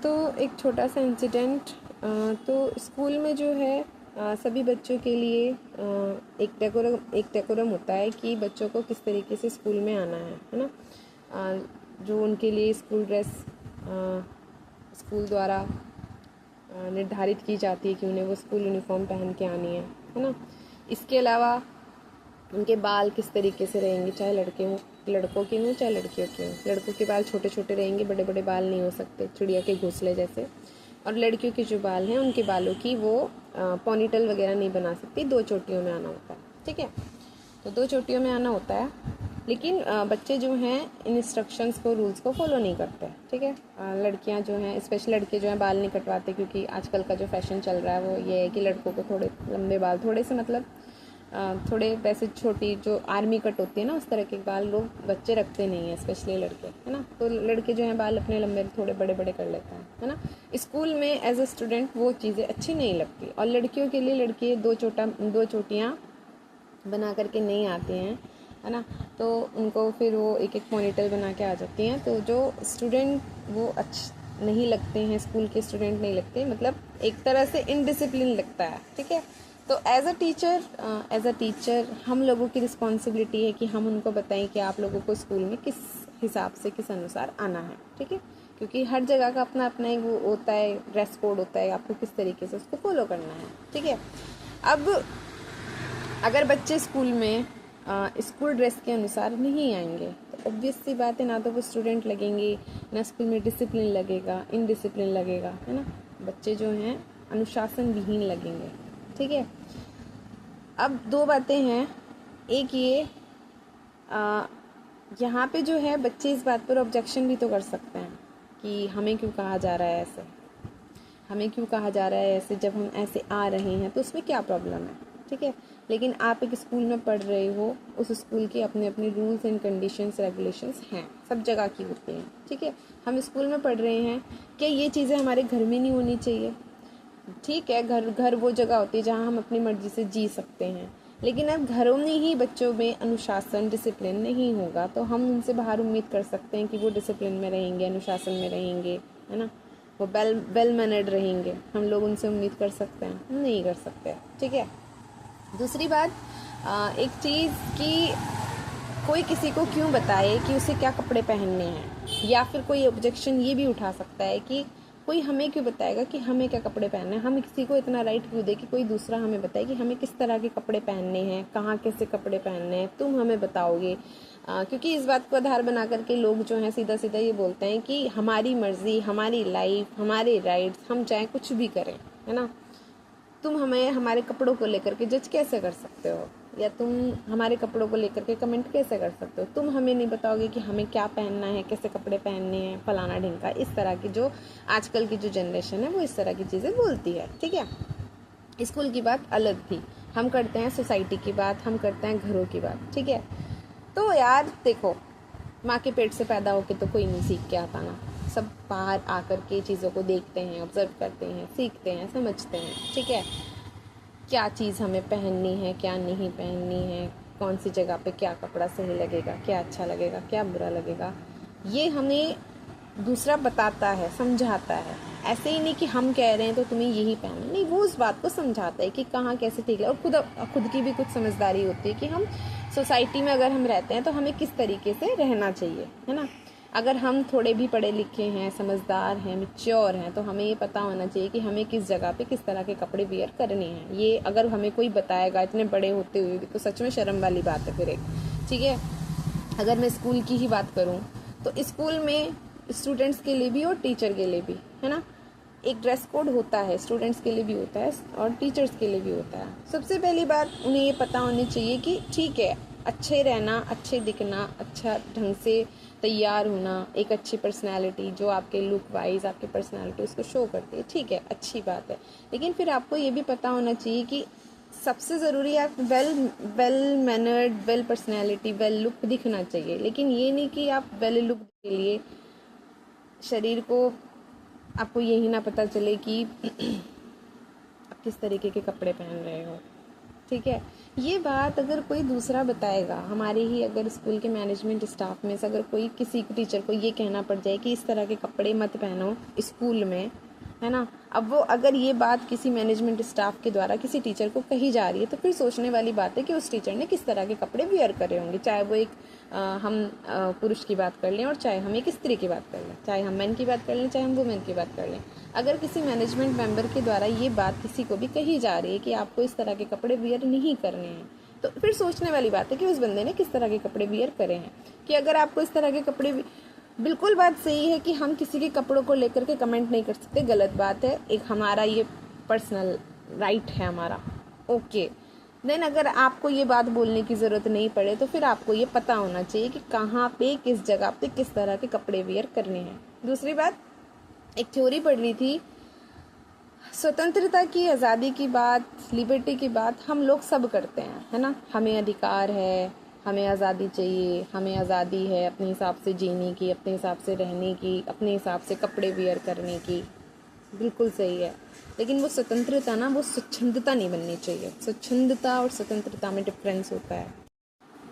तो एक छोटा सा इंसिडेंट। तो स्कूल में जो है सभी बच्चों के लिए एक डेकोरम होता है कि बच्चों को किस तरीके से स्कूल में आना है ना। जो उनके लिए स्कूल ड्रेस स्कूल द्वारा निर्धारित की जाती है कि उन्हें वो स्कूल यूनिफॉर्म पहन के आनी है ना। इसके अलावा उनके बाल किस तरीके से रहेंगे, चाहे लड़कों के हों चाहे लड़कियों के हों। लड़कों के बाल छोटे छोटे रहेंगे, बड़े बड़े बाल नहीं हो सकते, चिड़िया के घोंसले जैसे। और लड़कियों के जो बाल हैं उनके बालों की वो पोनीटेल वगैरह नहीं बना सकती, 2 चोटियों में आना होता है। ठीक है, तो 2 चोटियों में आना होता है। लेकिन बच्चे जो हैं इन इंस्ट्रक्शंस को, रूल्स को फॉलो नहीं करते। ठीक है, लड़कियां जो हैं, स्पेशली लड़के जो हैं, बाल नहीं कटवाते, क्योंकि आजकल का जो फैशन चल रहा है वो ये है कि लड़कों को थोड़े लंबे बाल, थोड़े से मतलब थोड़े वैसे छोटी जो आर्मी कट होती है ना, उस तरह के बाल लोग बच्चे रखते नहीं हैं, स्पेशली लड़के, है ना। तो लड़के जो हैं बाल अपने लंबे थोड़े बड़े बड़े कर लेते हैं, है ना। स्कूल में एज अ स्टूडेंट वो चीज़ें अच्छी नहीं लगती। और लड़कियों के लिए लड़की 2 चोटियाँ बना करके नहीं आती हैं, है ना। तो उनको फिर वो एक एक पोनीटेल बना के आ जाती हैं। तो जो स्टूडेंट वो अच्छे नहीं लगते हैं, स्कूल के स्टूडेंट नहीं लगते, मतलब एक तरह से इनडिसिप्लिन लगता है। ठीक है, तो एज अ टीचर हम लोगों की रिस्पॉन्सिबिलिटी है कि हम उनको बताएं कि आप लोगों को स्कूल में किस हिसाब से, किस अनुसार आना है। ठीक है, क्योंकि हर जगह का अपना अपना एक वो होता है, ड्रेस कोड होता है, आपको किस तरीके से उसको फॉलो करना है। ठीक है, अब अगर बच्चे स्कूल में स्कूल ड्रेस के अनुसार नहीं आएंगे तो ऑब्वियस सी बात है, ना तो वो स्टूडेंट लगेंगे, ना स्कूल में डिसिप्लिन लगेगा, इनडिसिप्लिन लगेगा, है ना। बच्चे जो हैं अनुशासन विहीन लगेंगे। ठीक है, अब 2 बातें हैं। एक ये यहाँ पे जो है बच्चे इस बात पर ऑब्जेक्शन भी तो कर सकते हैं कि हमें क्यों कहा जा रहा है ऐसे, हमें क्यों कहा जा रहा है ऐसे, जब हम ऐसे आ रहे हैं तो उसमें क्या प्रॉब्लम है। ठीक है, लेकिन आप एक स्कूल में पढ़ रहे हो, उस स्कूल के अपने अपने रूल्स एंड कंडीशंस रेगुलेशंस हैं, सब जगह की होती हैं। ठीक है, हम स्कूल में पढ़ रहे हैं, क्या ये चीज़ें हमारे घर में नहीं होनी चाहिए? ठीक है, घर वो जगह होती है जहाँ हम अपनी मर्जी से जी सकते हैं। लेकिन अब घरों में ही बच्चों में अनुशासन, डिसिप्लिन नहीं होगा तो हम उनसे बाहर उम्मीद कर सकते हैं कि वो डिसिप्लिन में रहेंगे, अनुशासन में रहेंगे, है ना, वो वेल मैनर्ड रहेंगे। हम लोग उनसे उम्मीद कर सकते हैं? नहीं कर सकते। ठीक है, दूसरी बात, एक चीज़ कि कोई किसी को क्यों बताए कि उसे क्या कपड़े पहनने हैं, या फिर कोई ऑब्जेक्शन ये भी उठा सकता है कि कोई हमें क्यों बताएगा कि हमें क्या कपड़े पहनने हैं। हम किसी को इतना राइट क्यों दे कि कोई दूसरा हमें बताए कि हमें किस तरह के कपड़े पहनने हैं, कहाँ कैसे कपड़े पहनने हैं, तुम हमें बताओगे। क्योंकि इस बात को आधार बना करके लोग जो हैं सीधा सीधा ये बोलते हैं कि हमारी मर्जी, हमारी लाइफ, हमारे राइट्स, हम चाहे कुछ भी करें, है ना। तुम हमें हमारे कपड़ों को लेकर के जज कैसे कर सकते हो, या तुम हमारे कपड़ों को लेकर के कमेंट कैसे कर सकते हो? तुम हमें नहीं बताओगे कि हमें क्या पहनना है, कैसे कपड़े पहनने हैं, फलाना ढिंका। इस तरह की जो आजकल की जो जनरेशन है वो इस तरह की चीज़ें बोलती है। ठीक है, स्कूल की बात अलग थी, हम करते हैं सोसाइटी की बात, हम करते हैं घरों की बात। ठीक है, तो यार देखो, माँ के पेट से पैदा होके तो कोई नहीं सीख के आता ना। सब बाहर आकर के चीज़ों को देखते हैं, ऑब्जर्व करते हैं, सीखते हैं, समझते हैं। ठीक है, क्या चीज़ हमें पहननी है, क्या नहीं पहननी है, कौन सी जगह पे क्या कपड़ा सही लगेगा, क्या अच्छा लगेगा, क्या बुरा लगेगा, ये हमें दूसरा बताता है, समझाता है। ऐसे ही नहीं कि हम कह रहे हैं तो तुम्हें यही पहनना, नहीं, वो उस बात को समझाता है कि कहाँ कैसे ठीक है। और खुद की भी कुछ समझदारी होती है कि हम सोसाइटी में अगर हम रहते हैं तो हमें किस तरीके से रहना चाहिए, है ना। अगर हम थोड़े भी पढ़े लिखे हैं, समझदार हैं, मैच्योर हैं, तो हमें ये पता होना चाहिए कि हमें किस जगह पे किस तरह के कपड़े वियर करने हैं। ये अगर हमें कोई बताएगा इतने बड़े होते हुए भी तो सच में शर्म वाली बात है फिर एक। ठीक है, अगर मैं स्कूल की ही बात करूँ तो स्कूल में स्टूडेंट्स के लिए भी और टीचर के लिए भी, है ना, एक ड्रेस कोड होता है, स्टूडेंट्स के लिए भी होता है और टीचर्स के लिए भी होता है। सबसे पहली बात उन्हें ये पता होनी चाहिए कि ठीक है, अच्छे रहना, अच्छे दिखना, अच्छा ढंग से तैयार होना, एक अच्छी पर्सनैलिटी जो आपके लुक वाइज आपकी पर्सनैलिटी उसको शो करती है, ठीक है, अच्छी बात है। लेकिन फिर आपको ये भी पता होना चाहिए कि सबसे ज़रूरी आप well mannered, well personality, well look दिखना चाहिए। लेकिन ये नहीं कि आप वेल लुक के लिए शरीर को आपको यही ना पता चले कि आप किस तरीके के कपड़े पहन रहे हो। ठीक है। ये बात अगर कोई दूसरा बताएगा, हमारे ही अगर स्कूल के मैनेजमेंट स्टाफ में से अगर कोई किसी टीचर को ये कहना पड़ जाए कि इस तरह के कपड़े मत पहनो स्कूल में, है ना, अब वो अगर ये बात किसी मैनेजमेंट स्टाफ के द्वारा किसी टीचर को कही जा रही है तो फिर सोचने वाली बात है कि उस टीचर ने किस तरह के कपड़े वियर करे होंगे। चाहे वो एक हम पुरुष की बात कर लें और चाहे हम एक स्त्री की बात कर लें, चाहे हम मैन की बात कर लें, चाहे हम वुमेन की बात कर लें। अगर किसी मैनेजमेंट मेंबर के द्वारा ये बात किसी को भी कही जा रही है कि आपको इस तरह के कपड़े वियर नहीं करने हैं, तो फिर सोचने वाली बात है कि उस बंदे ने किस तरह के कपड़े वियर करे हैं। कि अगर आपको इस तरह के कपड़े, बिल्कुल बात सही है कि हम किसी के कपड़ों को लेकर के कमेंट नहीं कर सकते, गलत बात है, एक हमारा ये पर्सनल राइट है हमारा, ओके। देन अगर आपको ये बात बोलने की ज़रूरत नहीं पड़े तो फिर आपको ये पता होना चाहिए कि कहाँ पे किस जगह पे किस तरह के कपड़े वियर करने हैं। दूसरी बात, एक थ्योरी पढ़ रही थी, स्वतंत्रता की, आज़ादी की बात, लिबर्टी की बात हम लोग सब करते हैं, है ना। हमें अधिकार है, हमें आज़ादी चाहिए, हमें आज़ादी है अपने हिसाब से जीने की, अपने हिसाब से रहने की, अपने हिसाब से कपड़े वियर करने की, बिल्कुल सही है। लेकिन वो स्वतंत्रता ना, वो स्वच्छंदता नहीं बननी चाहिए। स्वच्छंदता और स्वतंत्रता में डिफरेंस होता है।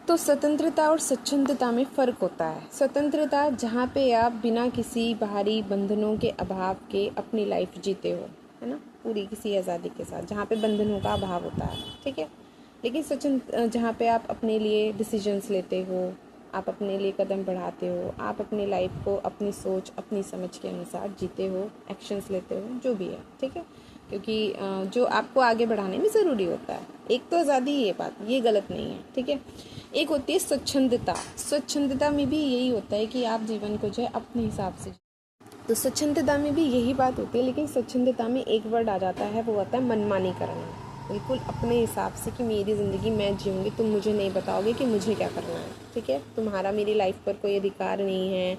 तो स्वतंत्रता और स्वच्छंदता में फ़र्क होता है। स्वतंत्रता जहाँ पे आप बिना किसी बाहरी बंधनों के अभाव के अपनी लाइफ जीते हो, है ना, पूरी किसी आज़ादी के साथ, जहाँ पे बंधनों का अभाव होता है, ठीक है। लेकिन स्वच्छंद जहाँ पे आप अपने लिए डिसीजंस लेते हो, आप अपने लिए कदम बढ़ाते हो, आप अपनी लाइफ को अपनी सोच अपनी समझ के अनुसार जीते हो, एक्शंस लेते हो, जो भी है, ठीक है। क्योंकि जो आपको आगे बढ़ाने में ज़रूरी होता है। एक तो आज़ादी, ये बात ये गलत नहीं है, ठीक है। एक होती है स्वच्छंदता। स्वच्छंदता में भी यही होता है कि आप जीवन को जो है अपने हिसाब से, तो स्वच्छंदता में भी यही बात होती है। लेकिन स्वच्छंदता में एक वर्ड आ जाता है, वो आता है मनमानी करना, बिल्कुल अपने हिसाब से कि मेरी ज़िंदगी मैं जीऊँगी, तुम मुझे नहीं बताओगे कि मुझे क्या करना है, ठीक है। तुम्हारा मेरी लाइफ पर कोई अधिकार नहीं है।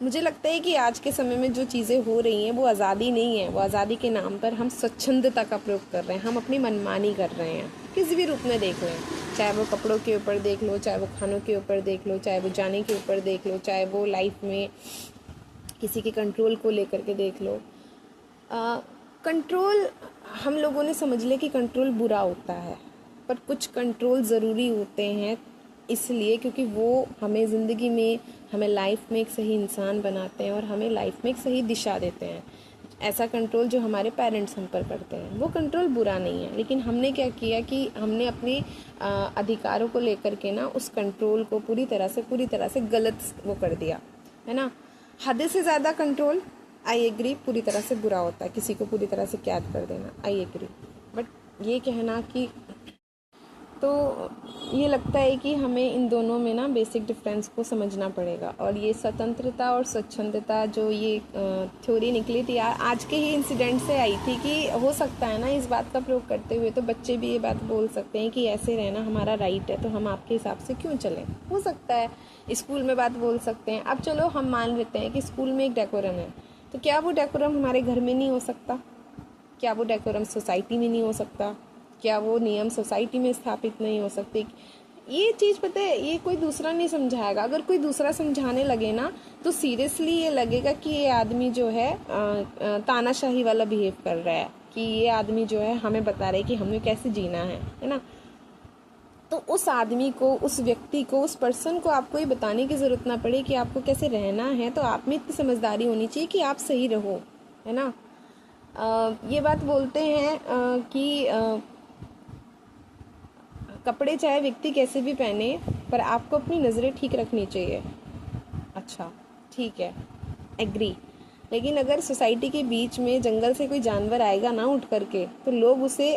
मुझे लगता है कि आज के समय में जो चीज़ें हो रही हैं वो आज़ादी नहीं है, वो आज़ादी के नाम पर हम स्वच्छंदता का प्रयोग कर रहे हैं, हम अपनी मनमानी कर रहे हैं, किसी भी रूप में देख लें। चाहे वो कपड़ों के ऊपर देख लो, चाहे वो खानों के ऊपर देख लो, चाहे वो जाने के ऊपर देख लो, चाहे वो लाइफ में किसी के कंट्रोल को लेकर के देख लो। कंट्रोल हम लोगों ने समझ लिया कि कंट्रोल बुरा होता है, पर कुछ कंट्रोल ज़रूरी होते हैं इसलिए क्योंकि वो हमें ज़िंदगी में, हमें लाइफ में एक सही इंसान बनाते हैं और हमें लाइफ में एक सही दिशा देते हैं। ऐसा कंट्रोल जो हमारे पेरेंट्स हम पर करते हैं, वो कंट्रोल बुरा नहीं है। लेकिन हमने क्या किया कि हमने अपने अधिकारों को लेकर के ना उस कंट्रोल को पूरी तरह से गलत वो कर दिया, है ना। हद से ज़्यादा कंट्रोल, आई एग्री, पूरी तरह से बुरा होता है। किसी को पूरी तरह से कैद कर देना, आई एग्री। बट ये कहना कि, तो ये लगता है कि हमें इन दोनों में ना बेसिक डिफरेंस को समझना पड़ेगा। और ये स्वतंत्रता और स्वच्छंदता जो ये थ्योरी निकली थी यार, आज के ही इंसिडेंट से आई थी कि हो सकता है ना इस बात का प्रयोग करते हुए तो बच्चे भी ये बात बोल सकते हैं कि ऐसे रहना हमारा राइट है, तो हम आपके हिसाब से क्यों चलें। हो सकता है स्कूल में बात बोल सकते हैं। अब चलो हम मान लेते हैं कि स्कूल में एक डेकोरम है, तो क्या वो डेकोरम हमारे घर में नहीं हो सकता? क्या वो डेकोरम सोसाइटी में नहीं हो सकता? क्या वो नियम सोसाइटी में स्थापित नहीं हो सकते? ये चीज़ पता है, ये कोई दूसरा नहीं समझाएगा। अगर कोई दूसरा समझाने लगे ना तो सीरियसली ये लगेगा कि ये आदमी जो है तानाशाही वाला बिहेव कर रहा है, कि ये आदमी जो है हमें बता रहा है कि हमें कैसे जीना है ना। तो उस आदमी को, उस व्यक्ति को, उस पर्सन को आपको ये बताने की ज़रूरत ना पड़े कि आपको कैसे रहना है। तो आप में इतनी समझदारी होनी चाहिए कि आप सही रहो, है ना। ये बात बोलते हैं कि कपड़े चाहे व्यक्ति कैसे भी पहने, पर आपको अपनी नज़रें ठीक रखनी चाहिए। अच्छा, ठीक है, एग्री। लेकिन अगर सोसाइटी के बीच में जंगल से कोई जानवर आएगा ना उठ करके, तो लोग उसे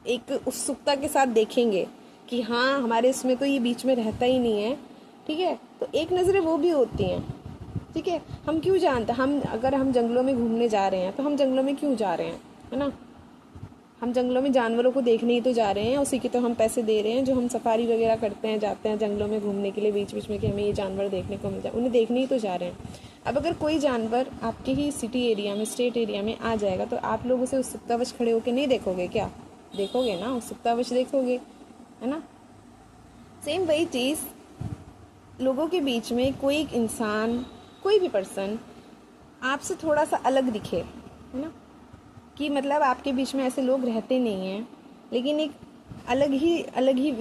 एक उत्सुकता के साथ देखेंगे कि हाँ हमारे इसमें तो ये बीच में रहता ही नहीं है, ठीक है। तो एक नज़रें वो भी होती हैं, ठीक है। हम क्यों जानते, हम अगर हम जंगलों में घूमने जा रहे हैं तो हम जंगलों में क्यों जा रहे हैं, है ना। हम जंगलों में जानवरों को देखने ही तो जा रहे हैं, उसी की तो हम पैसे दे रहे हैं। जो हम सफारी वगैरह करते हैं, जाते हैं जंगलों में घूमने के लिए बीच बीच में कि हमें ये जानवर देखने को मिल जाए, उन्हें देखने ही तो जा रहे हैं। अब अगर कोई जानवर आपके ही सिटी एरिया में, स्टेट एरिया में आ जाएगा तो आप लोग उसे उत्सुकतावश खड़े होकर नहीं देखोगे क्या? देखोगे ना, उत्सुकतावश देखोगे, है ना। सेम वही चीज़ लोगों के बीच में कोई एक इंसान, कोई भी पर्सन आपसे थोड़ा सा अलग दिखे, है ना, कि मतलब आपके बीच में ऐसे लोग रहते नहीं हैं, लेकिन एक अलग ही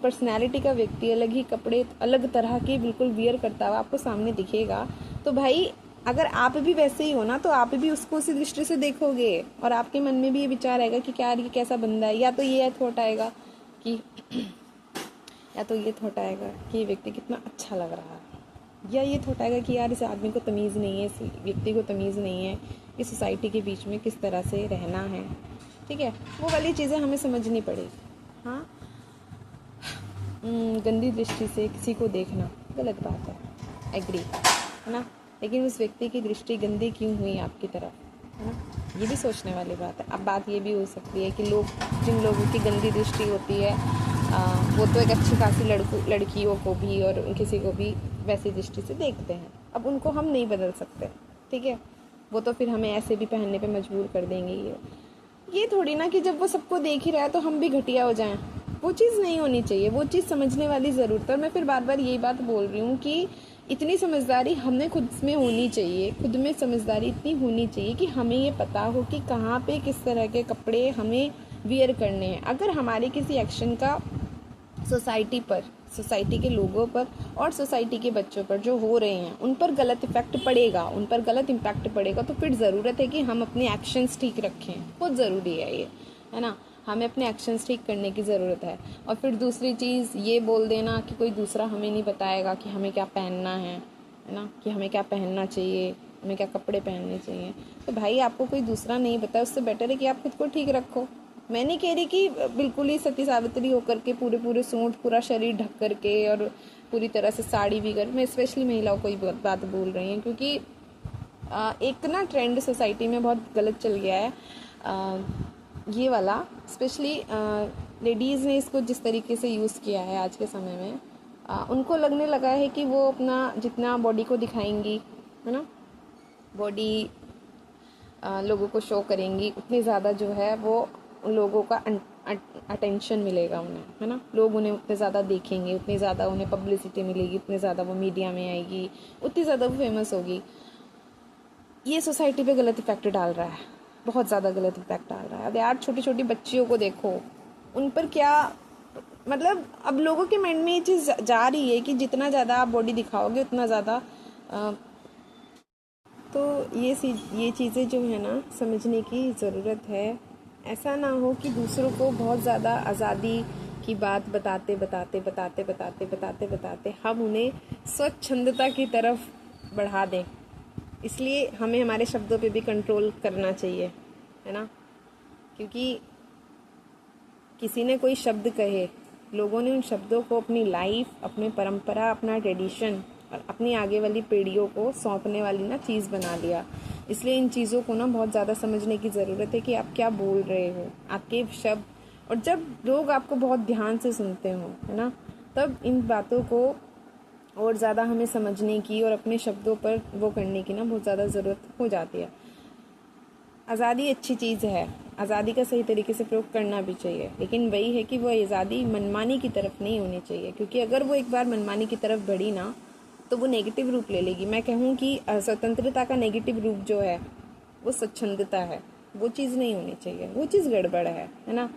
पर्सनैलिटी का व्यक्ति, अलग ही कपड़े अलग तरह के बिल्कुल वियर करता हुआ आपको सामने दिखेगा, तो भाई अगर आप भी वैसे ही हो ना, तो आप भी उसको उसी दृष्टि से देखोगे और आपके मन में भी ये विचार आएगा कि क्या ये कैसा बंदा है, या तो ये थॉट आएगा कि या तो ये थॉट आएगा कि ये व्यक्ति कितना अच्छा लग रहा है, या ये थॉट आएगा कि यार इस आदमी को तमीज़ नहीं है, इस व्यक्ति को तमीज़ नहीं है, इस सोसाइटी के बीच में किस तरह से रहना है। ठीक है, वो वाली चीज़ें हमें समझनी पड़ेगी। हाँ, गंदी दृष्टि से किसी को देखना गलत बात है, एग्री है ना, लेकिन उस व्यक्ति की दृष्टि गंदी क्यों हुई आपकी तरफ, है ना, ये भी सोचने वाली बात है। अब बात ये भी हो सकती है कि जिन लोगों की गंदी दृष्टि होती है वो तो एक अच्छी खासी लड़कियों को भी और किसी को भी वैसी दृष्टि से देखते हैं। अब उनको हम नहीं बदल सकते, ठीक है, वो तो फिर हमें ऐसे भी पहनने पे मजबूर कर देंगे। ये थोड़ी ना कि जब वो सबको देख ही रहा है तो हम भी घटिया हो जाएं, वो चीज़ नहीं होनी चाहिए, वो चीज़ समझने वाली ज़रूरत है। और मैं फिर बार बार यही बात बोल रही हूँ कि इतनी समझदारी हमें खुद में होनी चाहिए, खुद में समझदारी इतनी होनी चाहिए कि हमें ये पता हो कि कहाँ पे किस तरह के कपड़े हमें वियर करने हैं। अगर हमारे किसी एक्शन का सोसाइटी पर, सोसाइटी के लोगों पर और सोसाइटी के बच्चों पर जो हो रहे हैं उन पर गलत इफेक्ट पड़ेगा, उन पर गलत इम्पैक्ट पड़ेगा, तो फिर ज़रूरत है कि हम अपने एक्शंस ठीक रखें। बहुत ज़रूरी है ये, है ना, हमें अपने एक्शंस ठीक करने की ज़रूरत है। और फिर दूसरी चीज़ ये बोल देना कि कोई दूसरा हमें नहीं बताएगा कि हमें क्या पहनना है ना, कि हमें क्या पहनना चाहिए, हमें क्या कपड़े पहनने चाहिए। तो भाई आपको कोई दूसरा नहीं बताया, उससे बेटर है कि आप खुद को ठीक रखो। मैं नहीं कह रही कि बिल्कुल ही सती सावित्री होकर के पूरे सूट, पूरा शरीर ढक करके और पूरी तरह से साड़ी भी कर, मैं स्पेशली महिलाओं को ही बात बोल रही हूँ, क्योंकि एक ना ट्रेंड सोसाइटी में बहुत गलत चल गया है ये वाला। स्पेशली लेडीज़ ने इसको जिस तरीके से यूज़ किया है आज के समय में, उनको लगने लगा है कि वो अपना जितना बॉडी को दिखाएंगी, है ना, बॉडी लोगों को शो करेंगी, उतनी ज़्यादा जो है वो लोगों का अटेंशन मिलेगा उन्हें, है ना, लोग उन्हें उतने ज़्यादा देखेंगे, उतनी ज़्यादा उन्हें पब्लिसिटी मिलेगी, उतनी ज़्यादा वो मीडिया में आएगी, उतनी ज़्यादा वो फेमस होगी। ये सोसाइटी पे गलत इफेक्ट डाल रहा है, बहुत ज़्यादा गलत इफेक्ट डाल रहा है। अब यार छोटी छोटी बच्चियों को देखो, उन पर क्या मतलब, अब लोगों के माइंड में ये चीज़ जा रही है कि जितना ज़्यादा आप बॉडी दिखाओगे उतना ज़्यादा तो ये चीज़ें जो है ना समझने की ज़रूरत है। ऐसा ना हो कि दूसरों को बहुत ज़्यादा आज़ादी की बात बताते हम उन्हें स्वच्छंदता की तरफ बढ़ा दें। इसलिए हमें हमारे शब्दों पे भी कंट्रोल करना चाहिए, है ना, क्योंकि किसी ने कोई शब्द कहे, लोगों ने उन शब्दों को अपनी लाइफ, अपनी परंपरा, अपना ट्रेडिशन और अपनी आगे वाली पीढ़ियों को सौंपने वाली ना चीज़ बना लिया। इसलिए इन चीज़ों को ना बहुत ज़्यादा समझने की ज़रूरत है कि आप क्या बोल रहे हो, आपके शब्द, और जब लोग आपको बहुत ध्यान से सुनते हो, है ना, तब इन बातों को और ज़्यादा हमें समझने की और अपने शब्दों पर वो करने की ना बहुत ज़्यादा ज़रूरत हो जाती है। आज़ादी अच्छी चीज़ है, आज़ादी का सही तरीके से प्रयोग करना भी चाहिए, लेकिन वही है कि वो आज़ादी मनमानी की तरफ नहीं होनी चाहिए, क्योंकि अगर वो एक बार मनमानी की तरफ बढ़ी ना तो वो नेगेटिव रूप ले लेगी। मैं कहूँ कि स्वतंत्रता का नेगेटिव रूप जो है वो स्वच्छंदता है, वो चीज़ नहीं होनी चाहिए, वो चीज़ गड़बड़ है ना।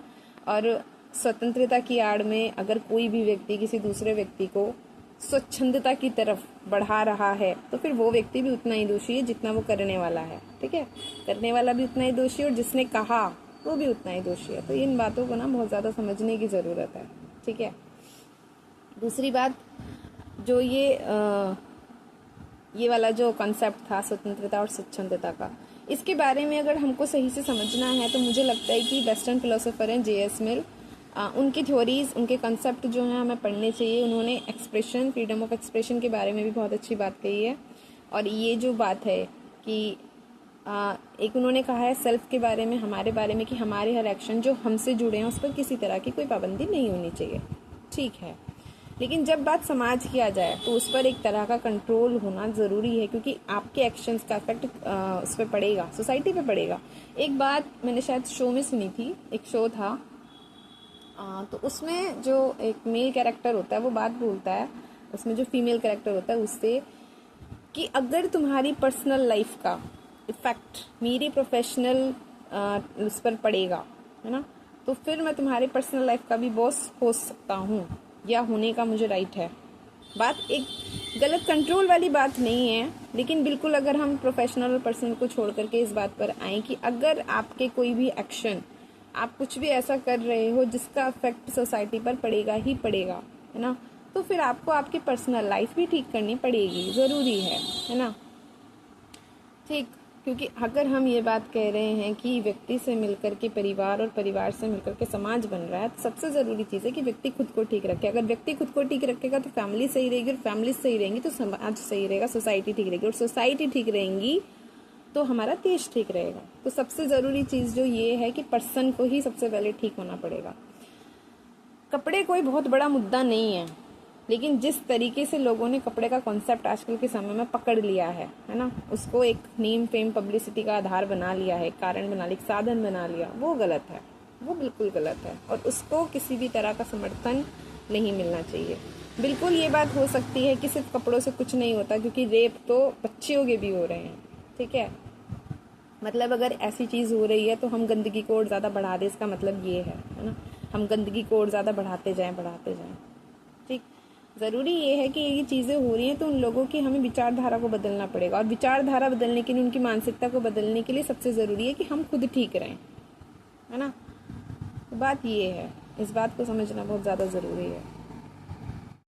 और स्वतंत्रता की आड़ में अगर कोई भी व्यक्ति किसी दूसरे व्यक्ति को स्वच्छंदता की तरफ बढ़ा रहा है तो फिर वो व्यक्ति भी उतना ही दोषी है जितना वो करने वाला है, ठीक है, करने वाला भी उतना ही दोषी है और जिसने कहा वो भी उतना ही दोषी है। तो इन बातों को ना बहुत ज़्यादा समझने की ज़रूरत है, ठीक है। दूसरी बात, जो ये वाला जो कॉन्सेप्ट था स्वतंत्रता और स्वच्छंदता का, इसके बारे में अगर हमको सही से समझना है तो मुझे लगता है कि वेस्टर्न फिलोसोफर हैं J.S. मिल, उनकी थ्योरीज, उनके कंसेप्ट जो हैं हमें पढ़ने चाहिए। उन्होंने एक्सप्रेशन, फ्रीडम ऑफ एक्सप्रेशन के बारे में भी बहुत अच्छी बात कही है। और ये जो बात है कि एक उन्होंने कहा है सेल्फ के बारे में, हमारे बारे में, कि हमारे हर एक्शन जो हमसे जुड़े हैं उस पर किसी तरह की कोई पाबंदी नहीं होनी चाहिए, ठीक है, लेकिन जब बात समाज की आ जाए तो उस पर एक तरह का कंट्रोल होना ज़रूरी है, क्योंकि आपके एक्शंस का इफेक्ट उस पर पड़ेगा, सोसाइटी पे पड़ेगा। एक बात मैंने शायद शो में सुनी थी, एक शो था, तो उसमें जो एक मेल कैरेक्टर होता है वो बात बोलता है, उसमें जो फीमेल कैरेक्टर होता है उससे, कि अगर तुम्हारी पर्सनल लाइफ का इफ़ेक्ट मेरी प्रोफेशनल उस पर पड़ेगा, है ना, तो फिर मैं तुम्हारे पर्सनल लाइफ का भी बॉस हो सकता हूँ या होने का मुझे राइट है। बात एक गलत कंट्रोल वाली बात नहीं है, लेकिन बिल्कुल अगर हम प्रोफेशनल और पर्सनल को छोड़ करके इस बात पर आए कि अगर आपके कोई भी एक्शन, आप कुछ भी ऐसा कर रहे हो जिसका इफेक्ट सोसाइटी पर पड़ेगा ही पड़ेगा, है ना, तो फिर आपको आपकी पर्सनल लाइफ भी ठीक करनी पड़ेगी, ज़रूरी है ना। ठीक, क्योंकि अगर हम ये बात कह रहे हैं कि व्यक्ति से मिलकर के परिवार और परिवार से मिलकर के समाज बन रहा है, तो सबसे ज़रूरी चीज़ है कि व्यक्ति खुद को ठीक रखे। अगर व्यक्ति खुद को ठीक रखेगा तो फैमिली सही रहेगी, और फैमिली सही रहेंगी तो समाज सही रहेगा, सोसाइटी ठीक रहेगी, और सोसाइटी ठीक रहेंगी तो हमारा देश ठीक रहेगा। तो सबसे ज़रूरी चीज़ जो ये है कि पर्सन को ही सबसे पहले ठीक होना पड़ेगा। कपड़े कोई बहुत बड़ा मुद्दा नहीं है, लेकिन जिस तरीके से लोगों ने कपड़े का कॉन्सेप्ट आजकल के समय में पकड़ लिया है ना, उसको एक नेम फेम पब्लिसिटी का आधार बना लिया है, कारण बना लिया, साधन बना लिया, वो गलत है, वो बिल्कुल गलत है, और उसको किसी भी तरह का समर्थन नहीं मिलना चाहिए। बिल्कुल ये बात हो सकती है कि सिर्फ कपड़ों से कुछ नहीं होता, क्योंकि रेप तो बच्चियों के भी हो रहे हैं, ठीक है। मतलब अगर ऐसी चीज़ हो रही है तो हम गंदगी को और ज़्यादा बढ़ा दें, इसका मतलब ये है ना, हम गंदगी को और ज़्यादा बढ़ाते जाएं। ठीक, ज़रूरी ये है कि ये चीज़ें हो रही हैं तो उन लोगों की हमें विचारधारा को बदलना पड़ेगा, और विचारधारा बदलने के लिए, उनकी मानसिकता को बदलने के लिए सबसे ज़रूरी है कि हम खुद ठीक रहें, है ना। तो बात ये है, इस बात को समझना बहुत ज़्यादा ज़रूरी है।